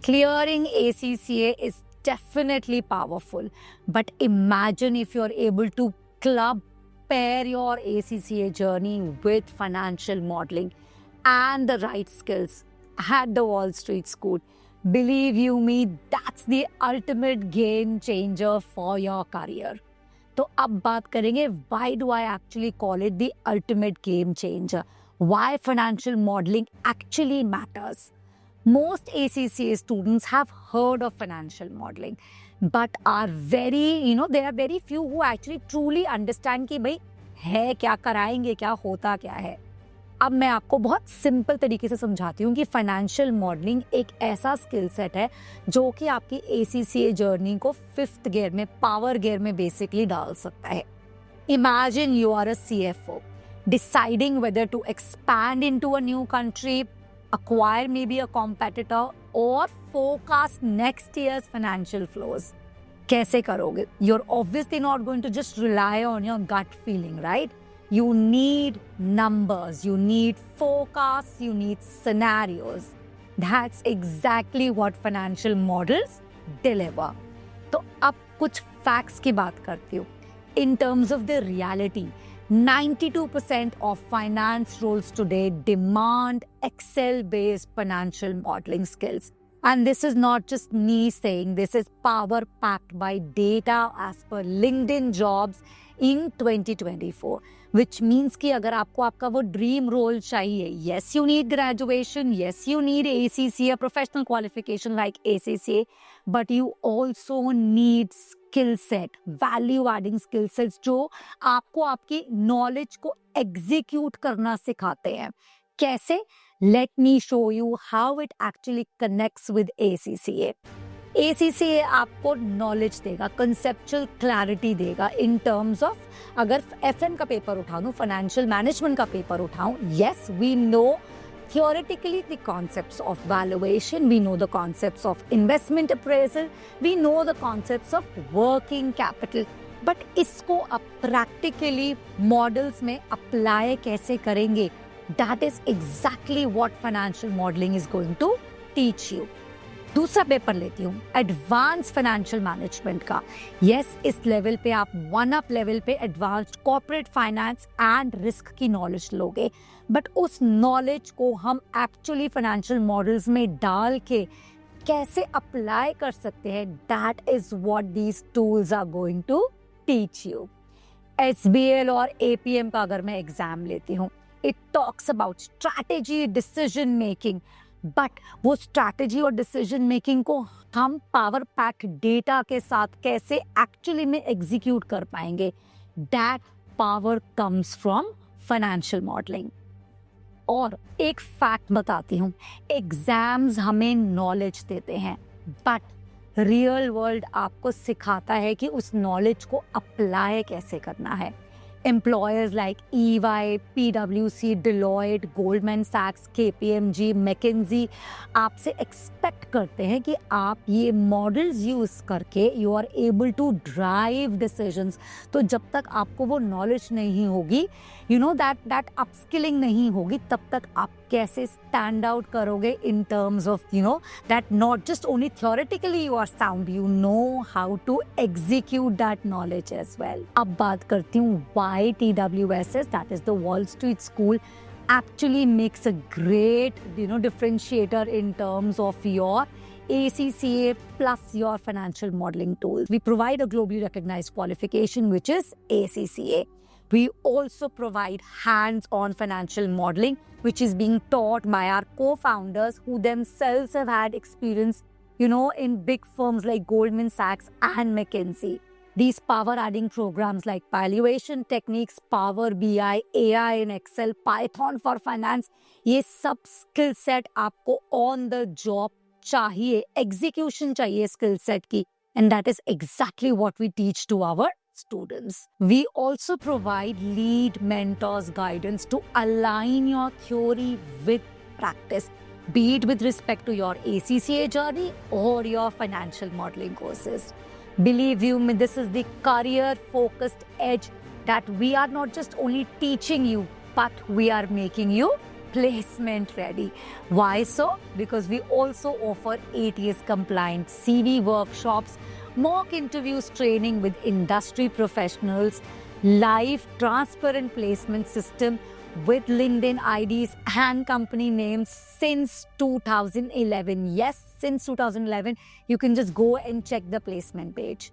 Clearing ACCA is definitely powerful, but imagine if you're able to pair your ACCA journey with financial modeling and the right skills at the Wall Street School. Believe you me, that's the ultimate game changer for your career. तो अब बात करेंगे why do I actually call it the ultimate game changer? Why financial modeling actually matters? Most ACCA students have heard of financial modeling, but are there are very few who actually truly understand कि भाई है क्या, कराएंगे क्या, होता क्या है. अब मैं आपको बहुत सिंपल तरीके से समझाती हूँ कि फाइनेंशियल मॉडलिंग एक ऐसा स्किल सेट है जो कि आपकी ACCA जर्नी को 5th गियर में, पावर गियर में बेसिकली डाल सकता है. Imagine you are a CFO deciding whether to expand into a new country, acquire maybe a competitor or forecast next year's financial flows. कैसे करोगे? You're obviously not going to just rely on your gut feeling, right? You need numbers, you need forecasts, you need scenarios. That's exactly what financial models deliver. तो अब कुछ facts की बात करती हूँ. In terms of the reality, 92% of finance roles today demand Excel-based financial modeling skills. And this is not just me saying, this is power packed by data as per LinkedIn Jobs in 2024. Which means कि अगर आपको आपका वो dream role चाहिए, yes you need graduation, yes you need ACCA, a professional qualification like ACCA, but you also need skill set, value adding skill sets जो आपको आपकी knowledge को execute करना सिखाते हैं. कैसे? Let me show you how it actually connects with ACCA. ACCA आपको knowledge देगा, कंसेप्चुअल क्लैरिटी देगा इन टर्म्स ऑफ, अगर FM का पेपर उठाऊं, फाइनेंशियल मैनेजमेंट का paper उठाऊं, yes we know theoretically the concepts of valuation, we know the concepts of investment appraisal, we know the concepts of working capital, but इसको आप practically models में apply कैसे करेंगे? That is exactly what financial modeling is going to teach you. दूसरा paper लेती हूँ advance financial management का. Yes, इस लेवल पे आप 1-up लेवल पे advanced corporate finance and risk की नॉलेज लोगे, बट उस नॉलेज को हम एक्चुअली फाइनेंशियल मॉडल्स में डाल के कैसे अप्लाई कर सकते हैं, that is what these tools are going to teach you. SBL और APM का अगर मैं एग्जाम लेती हूँ, it talks about strategy, decision making, but वो स्ट्रैटेजी और डिसीजन मेकिंग को हम पावर पैक डेटा के साथ कैसे एक्चुअली में एग्जीक्यूट कर पाएंगे, that power comes from financial modelling. और एक फैक्ट बताती हूँ, एग्जाम्स हमें नॉलेज देते हैं, बट रियल वर्ल्ड आपको सिखाता है कि उस नॉलेज को अप्लाई कैसे करना है. Employers like EY, PwC, Deloitte, Goldman Sachs, KPMG, McKinsey आपसे एक्सपेक्ट करते हैं कि आप ये मॉडल्स यूज करके you are able to drive decisions. तो जब तक आपको वो नॉलेज नहीं होगी, यू नो दैट अपस्किलिंग नहीं होगी, तब तक आप कैसे स्टैंड आउट करोगे in terms of that not just only theoretically you are sound, you know how to execute that knowledge as well. अब बात करती हूँ why TWSS, that is the Wall Street School, actually makes a great differentiator in terms of your ACCA plus your financial modeling tools. We provide a globally recognized qualification which is ACCA. We also provide hands-on financial modeling which is being taught by our co-founders who themselves have had experience in big firms like Goldman Sachs and McKinsey. These power-adding programs like valuation techniques, Power BI, AI in Excel, Python for finance, ये सब skill set आपको on the job चाहिए, execution चाहिए skill set की, and that is exactly what we teach to our students. We also provide lead mentors guidance to align your theory with practice, be it with respect to your ACCA journey or your financial modeling courses. Believe you me, this is the career-focused edge that we are not just only teaching you, but we are making you placement ready. Why so? Because we also offer ATS compliant CV workshops, mock interviews, training with industry professionals, live transparent placement system with LinkedIn IDs and company names since 2011. Yes, since 2011, you can just go and check the placement page.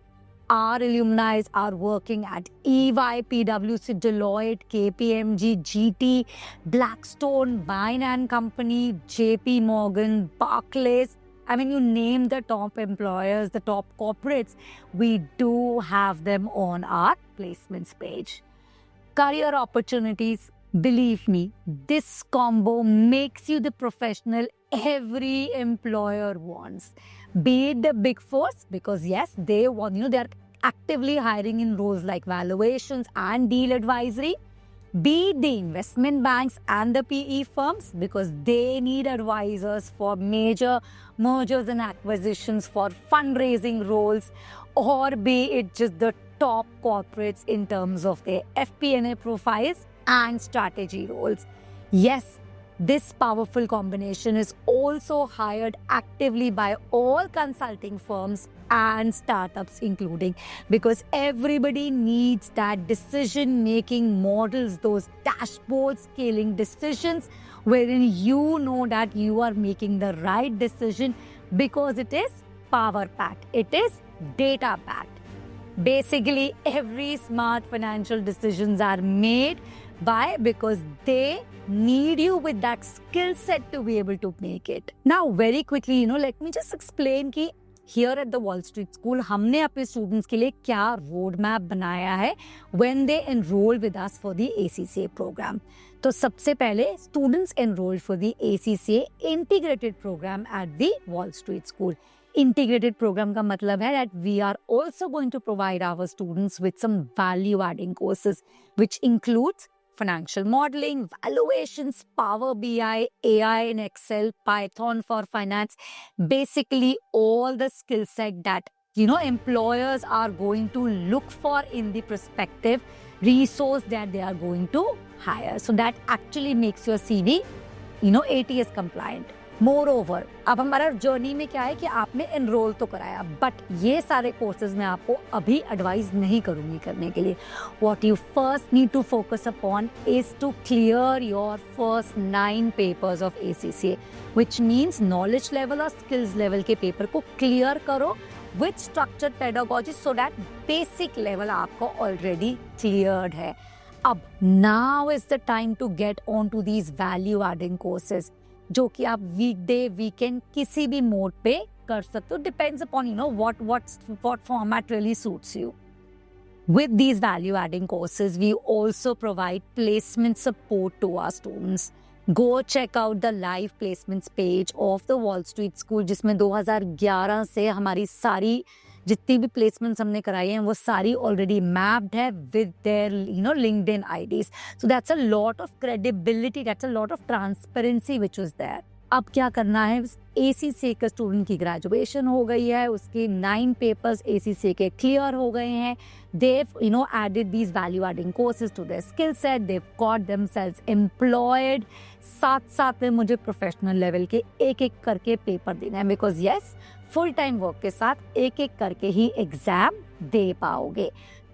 Our alumni are working at EY, PwC, Deloitte, KPMG, GT, Blackstone, Vine & Company, JP Morgan, Barclays. I mean, you name the top employers, the top corporates, we do have them on our placements page. Career opportunities, believe me, this combo makes you the professional every employer wants. Be it the big fours, because yes, they want, they're actively hiring in roles like valuations and deal advisory. Be it the investment banks and the PE firms, because they need advisors for major mergers and acquisitions, for fundraising roles, or be it just the top corporates in terms of their FP&A profiles and strategy roles. Yes, this powerful combination is also hired actively by all consulting firms and startups including, because everybody needs that decision-making models, those dashboard scaling decisions wherein you know that you are making the right decision because it is power-packed, it is data-packed. Basically, every smart financial decisions are made because they need you with that skill set to be able to make it. Now, very quickly, let me just explain कि here at the Wall Street School, हमने अपने students के लिए क्या roadmap बनाया है when they enroll with us for the ACCA program. तो सबसे पहले students enrolled for the ACCA integrated program at the Wall Street School. Integrated program का मतलब है that we are also going to provide our students with some value-adding courses, which includes financial modeling, valuations, Power BI, AI in Excel, Python for finance, basically all the skill set that employers are going to look for in the prospective resource that they are going to hire. So that actually makes your CV, ATS compliant. Moreover, अब हमारा journey में क्या है कि आपने enrol तो कराया, but ये सारे कोर्सेज मैं आपको अभी एडवाइस नहीं करूँगी करने के लिए. What you first need to focus upon is to clear your first 9 papers of ACCA, which means knowledge level और skills level के पेपर को clear करो with structured pedagogy so that basic level आपको already cleared है. अब now is the time to get on to these value adding courses, जो कि आप वीकडे वीकेंड किसी भी मोड पे कर सकते हो. Depends upon what format really suits you. With these value adding courses, we also provide placement support to our students. Go check out the live placements page of the Wall Street School, जिसमें 2011 से हमारी सारी जितनी भी placements हमने कराई हैं वो सारी ऑलरेडी मैप्ड है with their LinkedIn IDs. So that's a lot of credibility, that's a lot of transparency which was there. अब क्या करना है, ACCA के स्टूडेंट की ग्रेजुएशन हो गई है, उसके 9 पेपर्स ACCA के क्लियर हो गए हैं. They've added these value adding courses to their skill set, they've got themselves employed. साथ में मुझे प्रोफेशनल लेवल के एक करके पेपर देना है, because yes, full time work के साथ एक करके ही एग्जाम दे पाओगे.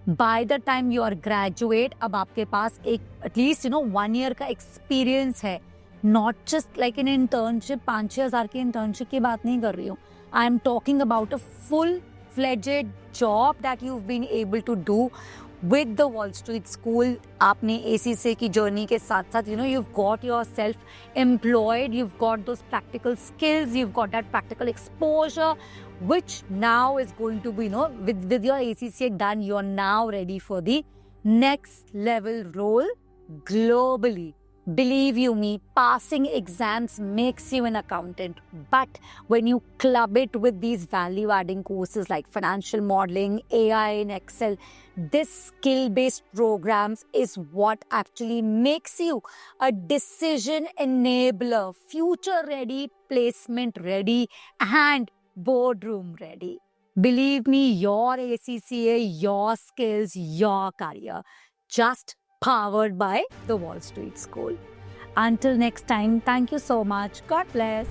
By the time you are graduate, अब आपके पास एक एटलीस्ट 1 ईयर का एक्सपीरियंस है, not just like an internship. 5-6 हज़ार की इंटर्नशिप की बात नहीं कर रही हूँ. I am talking about a full fledged job that you been able to do with the Wall Street School. आपने ACCA की जर्नी के साथ साथ you've got yourself employed, you've got those practical skills, you've got that practical exposure, which now is going to be with your ACCA done, you're now ready for the next level role globally. Believe you me, passing exams makes you an accountant. But when you club it with these value-adding courses like financial modeling, AI in Excel, this skill-based programs is what actually makes you a decision enabler, future-ready, placement-ready, and boardroom-ready. Believe me, your ACCA, your skills, your career. Just powered by the Wall Street School. Until next time, thank you so much. God bless.